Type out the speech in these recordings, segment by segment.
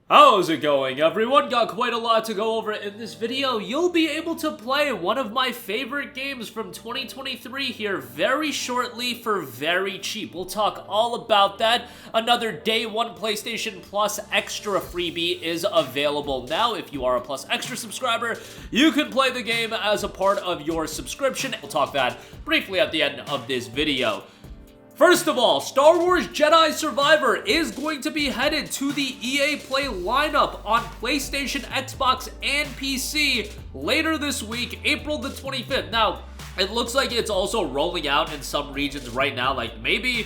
How's it going, everyone? Got quite a lot to go over in this video. You'll be able to play one of my favorite games from 2023 here very shortly for very cheap. We'll talk all about that. Another Day 1 PlayStation Plus Extra freebie is available now. If you are a Plus Extra subscriber, you can play the game as a part of your subscription. We'll talk that briefly at the end of this video. First of all, Star Wars Jedi Survivor is going to be headed to the EA Play lineup on PlayStation, Xbox, and PC later this week, April the 25th. Now, it looks like it's also rolling out in some regions right now. Like maybe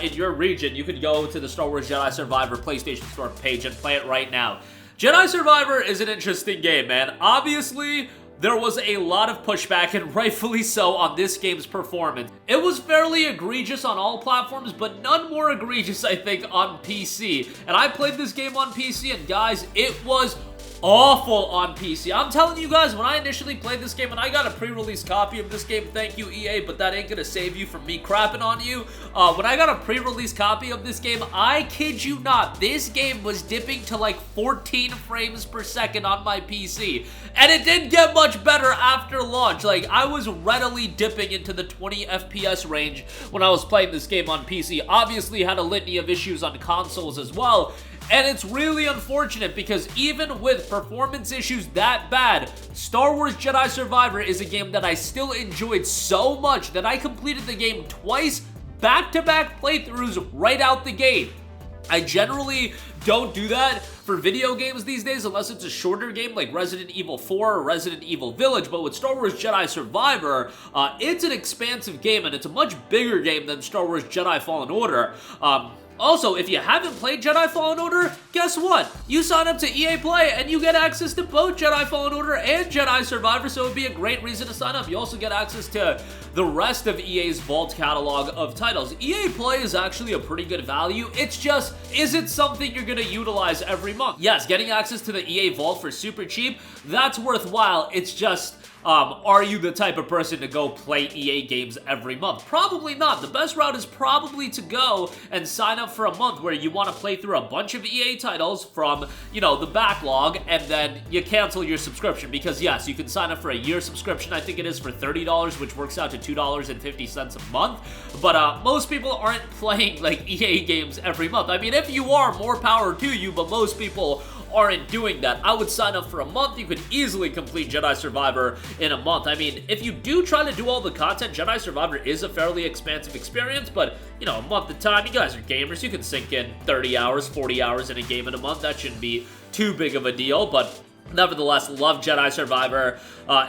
in your region, you could go to the Star Wars Jedi Survivor PlayStation Store page and play it right now. Jedi Survivor is an interesting game, man. Obviously, there was a lot of pushback, and rightfully so, on this game's performance. It was fairly egregious on all platforms, but none more egregious, I think, on PC. And I played this game on PC, and guys, it was awful on PC. I'm telling you guys, when I initially played this game, and I got a pre-release copy of this game, thank you EA, but that ain't gonna save you from me crapping on you. When I got a pre-release copy of this game, I kid you not, this game was dipping to like 14 frames per second on my PC. And it didn't get much better after launch. Like, I was readily dipping into the 20 FPS range when I was playing this game on PC. Obviously had a litany of issues on consoles as well. And it's really unfortunate because even with performance issues that bad, Star Wars Jedi Survivor is a game that I still enjoyed so much that I completed the game twice, back-to-back playthroughs right out the gate. I generally don't do that for video games these days unless it's a shorter game like Resident Evil 4 or Resident Evil Village, but with Star Wars Jedi Survivor, it's an expansive game and it's a much bigger game than Star Wars Jedi Fallen Order. Also, if you haven't played Jedi Fallen Order, guess what? You sign up to EA Play and you get access to both Jedi Fallen Order and Jedi Survivor, so it would be a great reason to sign up. You also get access to the rest of EA's vault catalog of titles. EA Play is actually a pretty good value. It's just, is it something you're gonna utilize every month? Yes, getting access to the EA vault for super cheap, that's worthwhile. It's just, are you the type of person to go play EA games every month? Probably not. The best route is probably to go and sign up for a month where you want to play through a bunch of EA titles from, you know, the backlog, and then you cancel your subscription. Because yes, you can sign up for a year subscription. I think it is for $30, which works out to $2.50 a month. But most people aren't playing like EA games every month. I mean, if you are, more power to you, but most people aren't doing that. I would sign up for a month. You could easily complete Jedi Survivor in a month. I mean, if you do try to do all the content, Jedi Survivor is a fairly expansive experience, but, you know, a month at a time, you guys are gamers. You can sink in 30 hours, 40 hours in a game in a month. That shouldn't be too big of a deal, but nevertheless, love Jedi Survivor.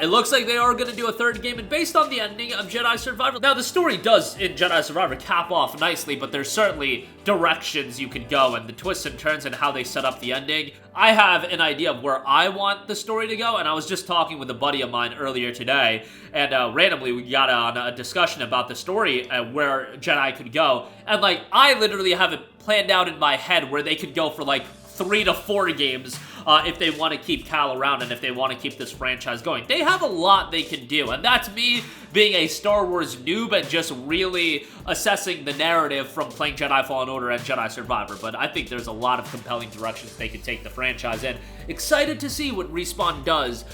It looks like they are going to do a third game, and based on the ending of Jedi Survivor, now the story does in Jedi Survivor cap off nicely, but there's certainly directions you could go and the twists and turns and how they set up the ending. I have an idea of where I want the story to go, and I was just talking with a buddy of mine earlier today, and randomly we got on a discussion about the story and where Jedi could go, and like, I literally have it planned out in my head where they could go for like 3 to 4 games if they want to keep Cal around and if they want to keep this franchise going. They have a lot they can do, and that's me being a Star Wars noob and just really assessing the narrative from playing Jedi Fallen Order and Jedi Survivor, but I think there's a lot of compelling directions they can take the franchise in. Excited to see what Respawn does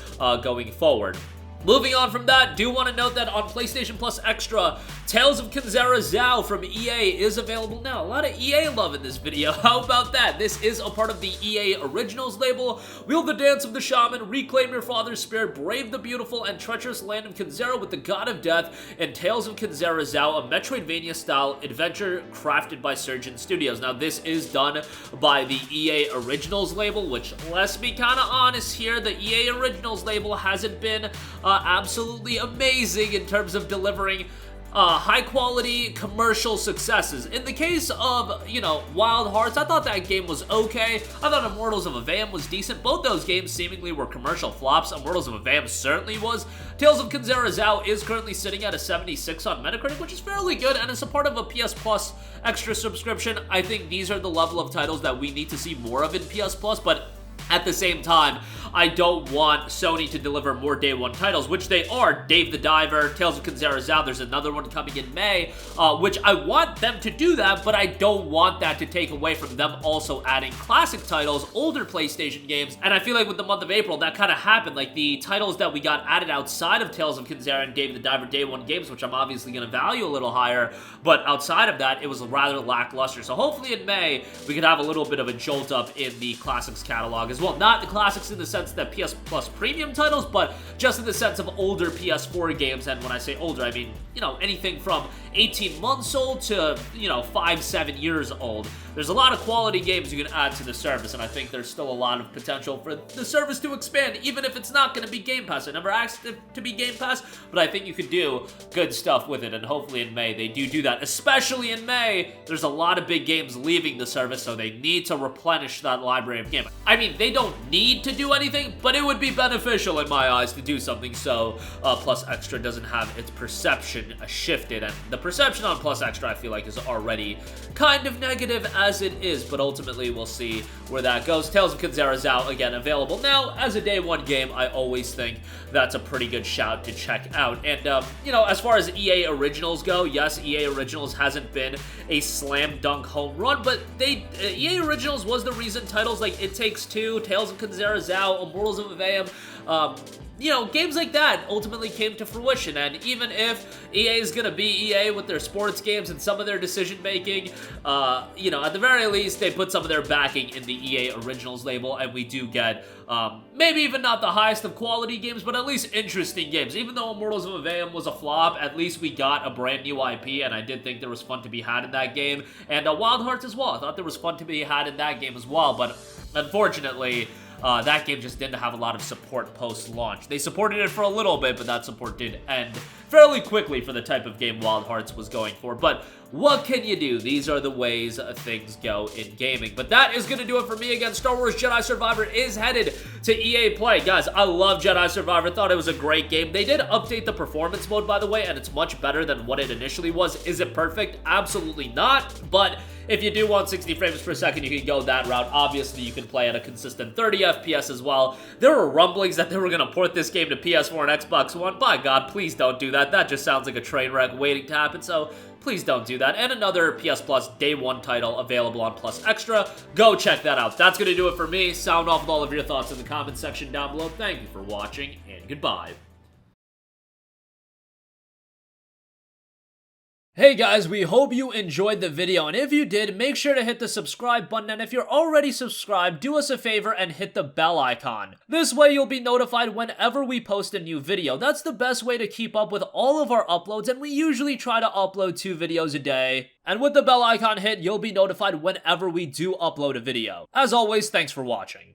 going forward. Moving on from that, do want to note that on PlayStation Plus Extra, Tales of Kinzera Zhao from EA is available now. A lot of EA love in this video. How about that? This is a part of the EA Originals label. Wield the Dance of the Shaman, reclaim your father's spirit, brave the beautiful and treacherous land of Kinzera with the God of Death, and Tales of Kinzera Zhao, a Metroidvania-style adventure crafted by Surgeon Studios. Now, this is done by the EA Originals label, which, let's be kind of honest here, the EA Originals label hasn't been absolutely amazing in terms of delivering high-quality commercial successes. In the case of, you know, Wild Hearts, I thought that game was okay. I thought Immortals of Avam was decent. Both those games seemingly were commercial flops. Immortals of Avam certainly was. Tales of Kinzera Zhao is currently sitting at a 76 on Metacritic, which is fairly good, and it's a part of a PS Plus Extra subscription. I think these are the level of titles that we need to see more of in PS Plus, but At the same time, I don't want Sony to deliver more day one titles, which they are. Dave the Diver, Tales of Kinzera, there's another one coming in May, which I want them to do that, but I don't want that to take away from them also adding classic titles, older PlayStation games, and I feel like with the month of April, that kind of happened. Like, the titles that we got added outside of Tales of Kinzera and Dave the Diver day one games, which I'm obviously going to value a little higher, but outside of that, it was rather lackluster. So hopefully in May, we could have a little bit of a jolt up in the classics catalog as well. Not the classics in the sense that PS Plus premium titles, but just in the sense of older PS4 games. And when I say older, I mean, you know, anything from 18 months old to, you know, 5-7 years old. There's a lot of quality games you can add to the service, and I think there's still a lot of potential for the service to expand, even if it's not going to be Game Pass. I never asked it to be Game Pass, but I think you could do good stuff with it, and hopefully in May they do that. Especially in May, there's a lot of big games leaving the service, so they need to replenish that library of games. I mean, they don't need to do anything, but it would be beneficial in my eyes to do something so Plus Extra doesn't have its perception shifted, and the perception on Plus Extra I feel like is already kind of negative as it is, but ultimately we'll see where that goes. Tales of Kinzera is out, again, available now as a day one game. I always think that's a pretty good shout to check out. And, you know, as far as EA Originals go, yes, EA Originals hasn't been a slam dunk home run, but EA Originals was the reason titles like It Takes Two, Tales of Kinzera, Immortals of Aveum, you know, games like that ultimately came to fruition. And even if EA is gonna be EA with their sports games and some of their decision-making, you know, at the very least, they put some of their backing in the EA Originals label, and we do get, maybe even not the highest of quality games, but at least interesting games. Even though Immortals of Aveum was a flop, at least we got a brand new IP, and I did think there was fun to be had in that game. And Wild Hearts as well. I thought there was fun to be had in that game as well, but unfortunately, that game just didn't have a lot of support post-launch. They supported it for a little bit, but that support did end fairly quickly for the type of game Wild Hearts was going for. But what can you do? These are the ways things go in gaming. But that is going to do it for me. Again, Star Wars Jedi Survivor is headed to EA Play. Guys, I love Jedi Survivor. Thought it was a great game. They did update the performance mode, by the way, and it's much better than what it initially was. Is it perfect? Absolutely not. But if you do want 60 frames per second, you can go that route. Obviously, you can play at a consistent 30 FPS as well. There were rumblings that they were going to port this game to PS4 and Xbox One. By God, please don't do that. That just sounds like a train wreck waiting to happen, so please don't do that. And another PS Plus Day 1 title available on Plus Extra. Go check that out. That's going to do it for me. Sound off with all of your thoughts in the comments section down below. Thank you for watching, and goodbye. Hey guys, we hope you enjoyed the video, and if you did, make sure to hit the subscribe button, and if you're already subscribed, do us a favor and hit the bell icon. This way you'll be notified whenever we post a new video. That's the best way to keep up with all of our uploads, and we usually try to upload 2 videos a day. And with the bell icon hit, you'll be notified whenever we do upload a video. As always, thanks for watching.